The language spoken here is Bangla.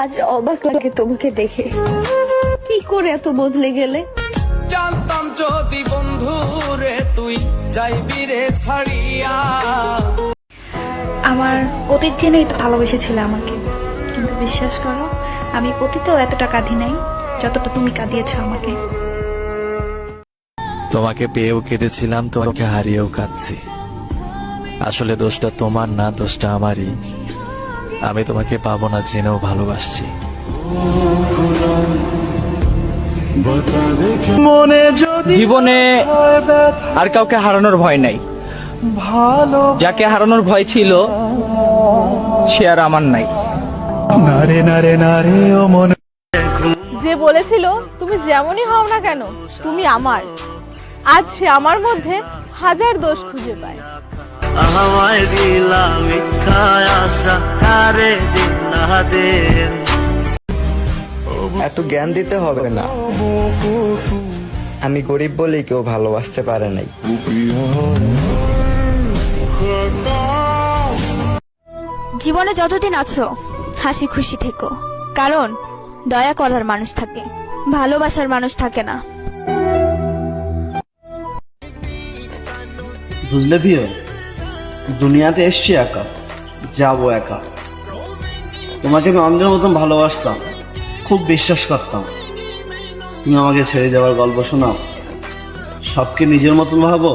আজ অবাক লাগে তোমাকে দেখে, কি করে এত বদলে গেলে। জানতাম যদি বন্ধু রে তুই যাইবি রে ছাড়িয়া। আমার অতীত জেনেই তো ভালোবেসেছিলে আমাকে, কিন্তু বিশ্বাস করো আমি অতীতেও এতটা কাঁদি নাই যতটা তুমি কাঁদিয়েছো আমাকে। তোমাকে পেয়েও কেঁদেছিলাম, তোমাকে হারিয়েও কাঁদছি। আসলে দোষটা তোমার না, দোষটা আমারই। আমি তোমাকে পাবো না জেনেও ভালোবাসছি। জীবনে আর কাউকে হারানোর ভয় নাই, যাকে হারানোর ভয় ছিল সে আর আমার নাই। যে বলেছিল তুমি যেমনই হও না কেন তুমি আমার, আজ সে আমার মধ্যে হাজার দোষ খুঁজে পায়। এত জ্ঞান দিতে হবে না, আমি গরিব বলেই কেউ ভালোবাসতে পারে নাই। জীবনে যতদিন আছো হাসি খুশি থেকো, কারণ দয়া করার মানুষ থাকে, ভালোবাসার মানুষ থাকে না। বুঝলে প্রিয়, দুনিয়াতে এসছি একা, যাবো একা। তোমাকে আমি অন্ধের মতন ভালোবাসতাম, খুব বিশ্বাস করতাম। তুমি আমাকে ছেড়ে যাওয়ার গল্প শোনাও, সবকে নিজের মতন ভাবো।